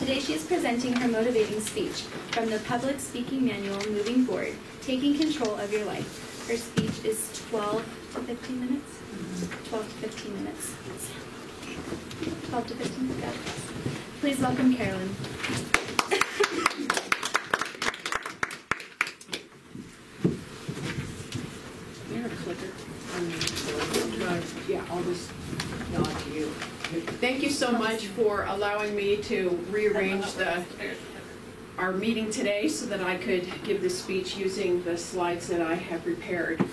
Today she is presenting her motivating speech from the Public Speaking Manual Moving Forward, Taking Control of Your Life. Her speech is 12 to 15 minutes? 12 to 15 minutes. 12 to 15 minutes, got it. Please welcome Carolyn. Yeah, I'll just nod to you. Thank you so much for allowing me to rearrange our meeting today so that I could give this speech using the slides that I have prepared.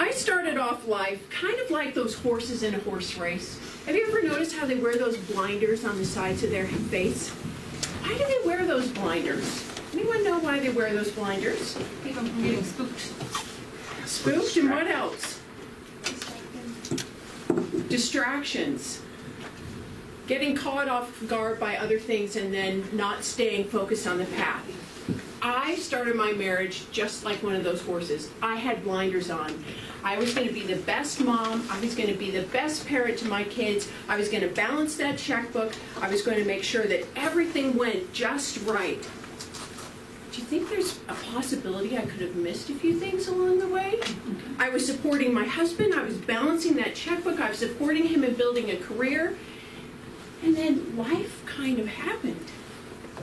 I started off life kind of like those horses in a horse race. Have you ever noticed how they wear those blinders on the sides of their face? Why do they wear those blinders? Anyone know why they wear those blinders? Keep them from getting spooked. Spooked, and what else? Distractions. Getting caught off guard by other things and then not staying focused on the path. I started my marriage just like one of those horses. I had blinders on. I was going to be the best mom. I was going to be the best parent to my kids. I was going to balance that checkbook. I was going to make sure that everything went just right. Do you think there's a possibility I could have missed a few things along the way? I was supporting my husband. I was balancing that checkbook. I was supporting him in building a career. And then life kind of happened.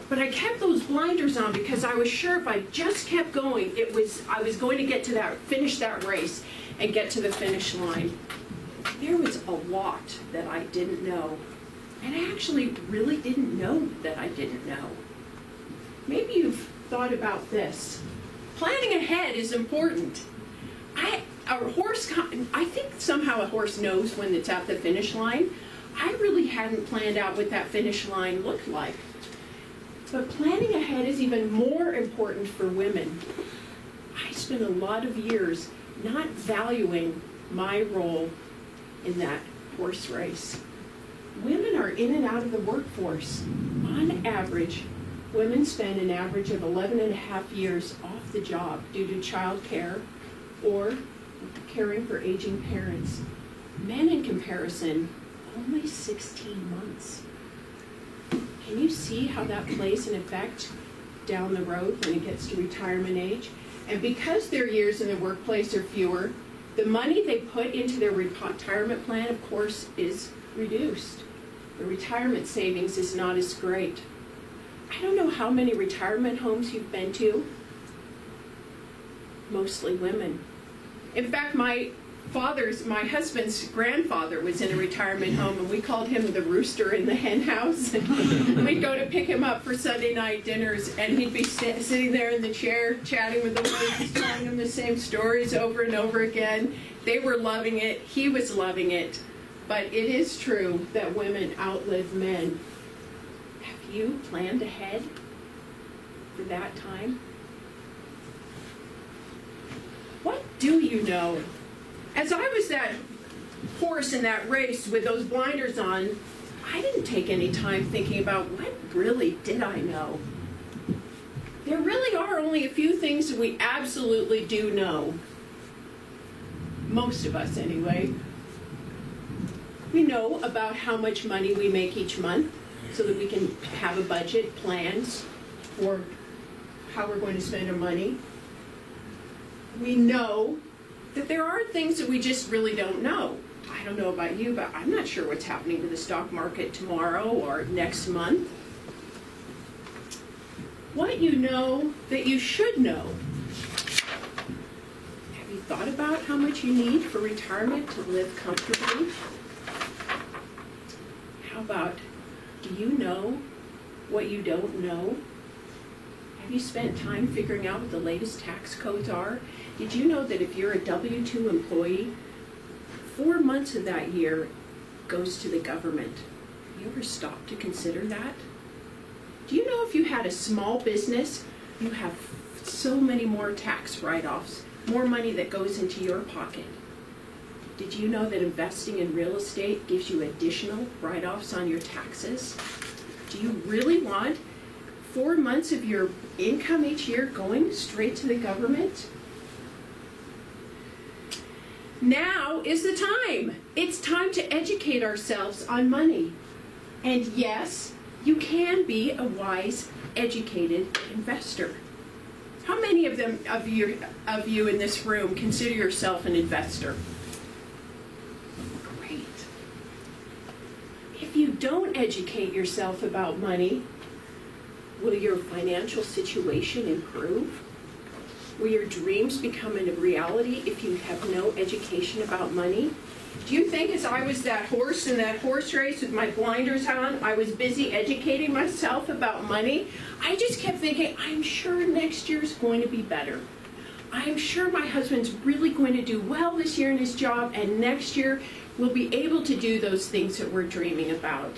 But I kept those blinders on because I was sure if I just kept going, I was going to get to finish that race and get to the finish line. There was a lot that I didn't know. And I actually really didn't know that I didn't know. Maybe you've thought about this. Planning ahead is important. I think somehow a horse knows when it's at the finish line. I really hadn't planned out what that finish line looked like. But planning ahead is even more important for women. I spent a lot of years not valuing my role in that horse race. Women are in and out of the workforce. On average, women spend an average of 11 and a half years off the job due to child care or caring for aging parents. Men, in comparison, only 16 months. Can you see how that plays an effect down the road when it gets to retirement age? And because their years in the workplace are fewer, the money they put into their retirement plan, of course, is reduced. The retirement savings is not as great. I don't know how many retirement homes you've been to. Mostly women. In fact, my husband's grandfather was in a retirement home, and we called him the rooster in the hen house. We'd go to pick him up for Sunday night dinners, and he'd be sitting there in the chair chatting with the boys, telling them the same stories over and over again. They were loving it. He was loving it. But it is true that women outlive men. Have you planned ahead for that time? What do you know? As I was that horse in that race with those blinders on, I didn't take any time thinking about what really did I know. There really are only a few things that we absolutely do know. Most of us, anyway. We know about how much money we make each month so that we can have a budget, plans for how we're going to spend our money. We know that there are things that we just really don't know. I don't know about you, but I'm not sure what's happening to the stock market tomorrow or next month. What you know that you should know. Have you thought about how much you need for retirement to live comfortably? How about, do you know what you don't know? Have you spent time figuring out what the latest tax codes are? Did you know that if you're a W-2 employee, 4 months of that year goes to the government? Have you ever stopped to consider that? Do you know if you had a small business, you have so many more tax write-offs, more money that goes into your pocket? Did you know that investing in real estate gives you additional write-offs on your taxes? Do you really want 4 months of your income each year going straight to the government? Now is the time. It's time to educate ourselves on money. And yes, You can be a wise, educated investor. How many of you in this room consider yourself an investor? Great. If you don't educate yourself about money, will your financial situation improve? Will your dreams become a reality if you have no education about money? Do you think as I was that horse in that horse race with my blinders on, I was busy educating myself about money? I just kept thinking, I'm sure next year's going to be better. I'm sure my husband's really going to do well this year in his job, and next year we'll be able to do those things that we're dreaming about.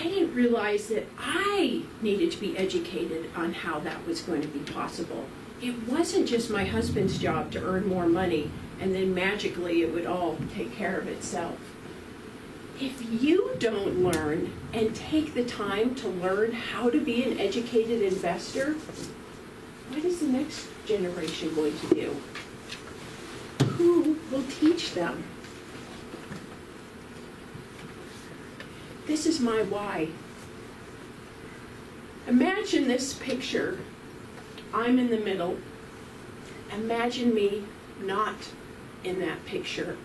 I didn't realize that I needed to be educated on how that was going to be possible. It wasn't just my husband's job to earn more money and then magically it would all take care of itself. If you don't learn and take the time to learn how to be an educated investor, what is the next generation going to do? Who will teach them? This is my why. Imagine this picture. I'm in the middle. Imagine me not in that picture.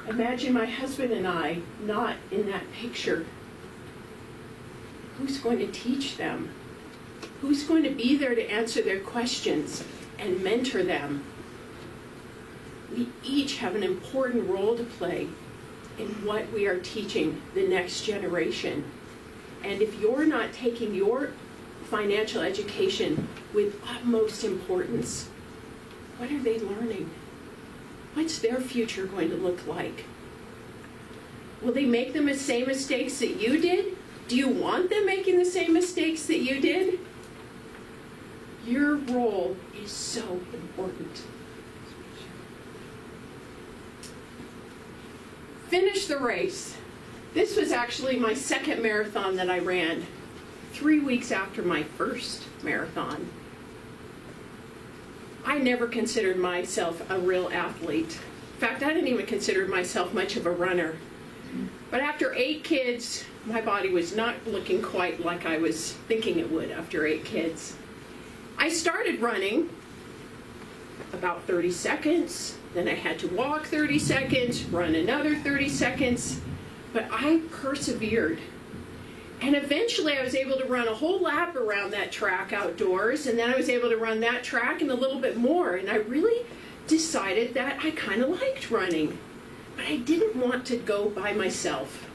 Imagine my husband and I not in that picture. Who's going to teach them? Who's going to be there to answer their questions and mentor them? We each have an important role to play in what we are teaching the next generation. And if you're not taking your financial education with utmost importance, what are they learning? What's their future going to look like? Will they make the same mistakes that you did? Do you want them making the same mistakes that you did? Your role is so important. Finish the race. This was actually my second marathon that I ran, 3 weeks after my first marathon. I never considered myself a real athlete. In fact, I didn't even consider myself much of a runner. But after 8 kids, my body was not looking quite like I was thinking it would after 8 kids. I started running about 30 seconds, then I had to walk 30 seconds, run another 30 seconds, but I persevered. And eventually I was able to run a whole lap around that track outdoors, and then I was able to run that track and a little bit more, and I really decided that I kind of liked running, but I didn't want to go by myself.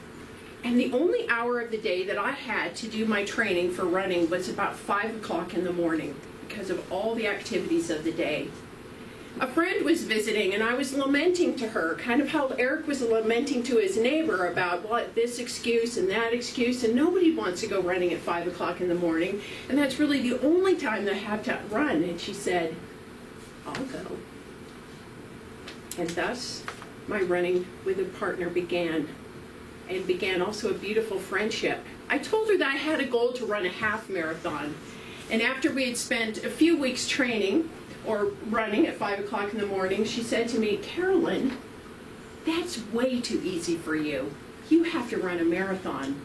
And the only hour of the day that I had to do my training for running was about 5 o'clock in the morning because of all the activities of the day. A friend was visiting, and I was lamenting to her, kind of how Eric was lamenting to his neighbor about what this excuse and that excuse, and nobody wants to go running at 5 o'clock in the morning, and that's really the only time that I have to run. And she said, I'll go. And thus, my running with a partner began, and began also a beautiful friendship. I told her that I had a goal to run a half marathon, and after we had spent a few weeks training, or running at 5 o'clock in the morning, she said to me, Carolyn, that's way too easy for you. You have to run a marathon.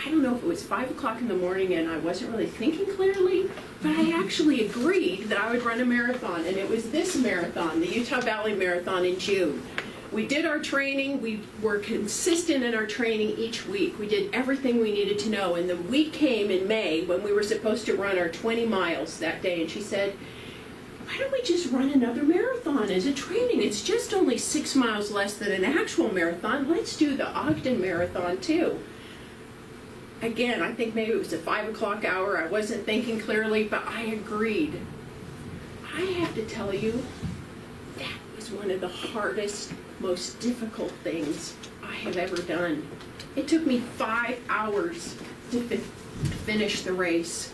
I don't know if it was 5 o'clock in the morning and I wasn't really thinking clearly, but I actually agreed that I would run a marathon, and it was this marathon, the Utah Valley Marathon in June. We did our training. We were consistent in our training each week. We did everything we needed to know, and the week came in May when we were supposed to run our 20 miles that day, and she said, why don't we just run another marathon as a training? It's just only 6 miles less than an actual marathon. Let's do the Ogden Marathon too. Again, I think maybe it was a 5 o'clock hour. I wasn't thinking clearly, but I agreed. I have to tell you, that was one of the hardest, most difficult things I have ever done. It took me 5 hours to finish the race.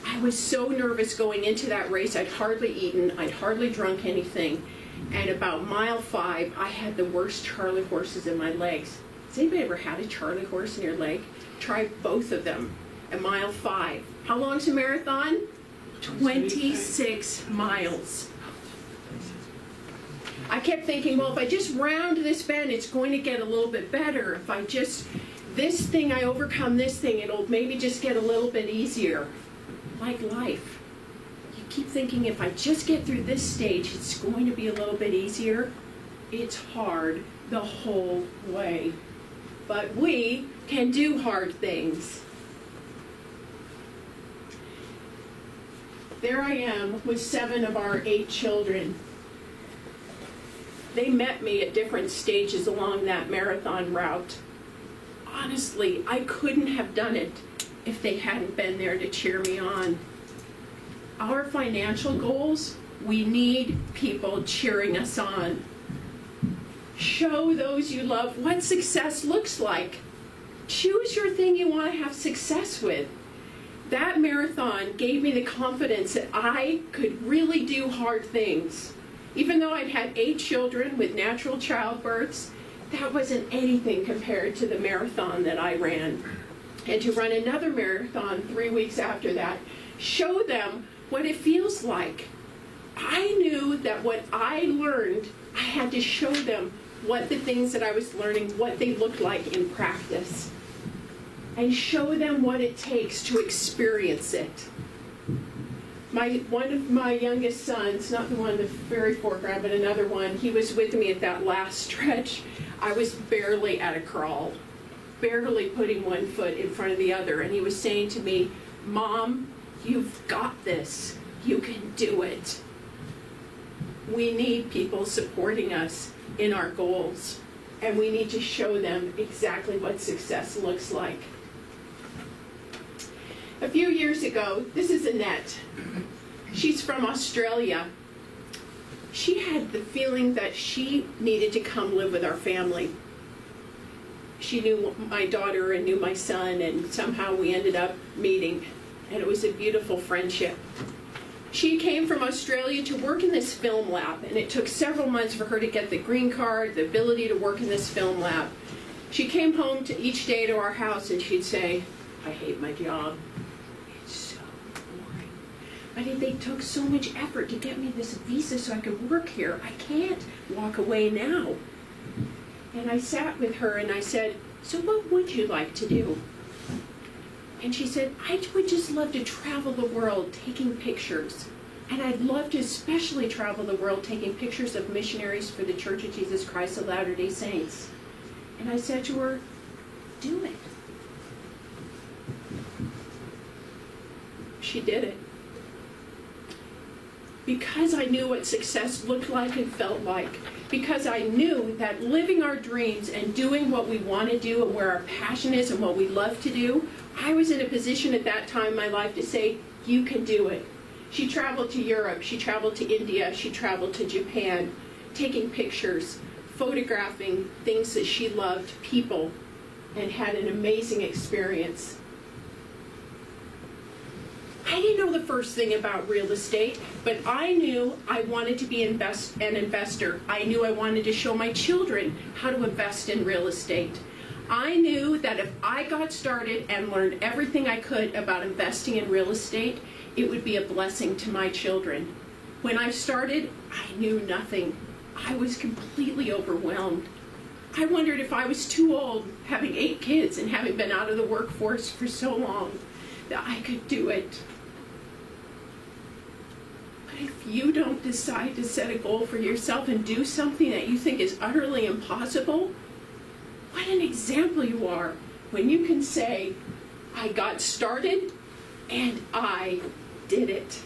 I was so nervous going into that race. I'd hardly eaten. I'd hardly drunk anything. And about mile 5, I had the worst Charlie horses in my legs. Has anybody ever had a Charlie horse in your leg? Try both of them at mile 5. How long's a marathon? 26 miles. I kept thinking, well, if I just round this bend, it's going to get a little bit better. If I just this thing, I overcome this thing, it'll maybe just get a little bit easier. Like life. You keep thinking, if I just get through this stage, it's going to be a little bit easier. It's hard the whole way. But we can do hard things. There I am with 7 of our 8 children. They met me at different stages along that marathon route. Honestly, I couldn't have done it if they hadn't been there to cheer me on. Our financial goals, we need people cheering us on. Show those you love what success looks like. Choose your thing you want to have success with. That marathon gave me the confidence that I could really do hard things. Even though I'd had 8 children with natural childbirths, that wasn't anything compared to the marathon that I ran. And to run another marathon 3 weeks after that, show them what it feels like. I knew that what I learned, I had to show them what the things that I was learning, what they looked like in practice. And show them what it takes to experience it. One of my youngest sons, not the one in the very foreground, but another one, he was with me at that last stretch. I was barely at a crawl, barely putting one foot in front of the other. And he was saying to me, "Mom, you've got this. You can do it." We need people supporting us in our goals. And we need to show them exactly what success looks like. A few years ago, this is Annette. She's from Australia. She had the feeling that she needed to come live with our family. She knew my daughter and knew my son, and somehow we ended up meeting, and it was a beautiful friendship. She came from Australia to work in this film lab, and it took several months for her to get the green card, the ability to work in this film lab. She came home each day to our house, and she'd say, "I hate my job. It's so boring. But they took so much effort to get me this visa so I could work here. I can't walk away now." And I sat with her and I said, "So what would you like to do?" And she said, "I would just love to travel the world taking pictures. And I'd love to especially travel the world taking pictures of missionaries for the Church of Jesus Christ of Latter-day Saints." And I said to her, "Do it." She did it. Because I knew what success looked like and felt like. Because I knew that living our dreams and doing what we want to do and where our passion is and what we love to do, I was in a position at that time in my life to say, "You can do it." She traveled to Europe, she traveled to India, she traveled to Japan, taking pictures, photographing things that she loved, people, and had an amazing experience. I didn't know the first thing about real estate, but I knew I wanted to be an investor. I knew I wanted to show my children how to invest in real estate. I knew that if I got started and learned everything I could about investing in real estate, it would be a blessing to my children. When I started, I knew nothing. I was completely overwhelmed. I wondered if I was too old, having 8 kids and having been out of the workforce for so long, that I could do it. But if you don't decide to set a goal for yourself and do something that you think is utterly impossible, what an example you are when you can say, "I got started and I did it."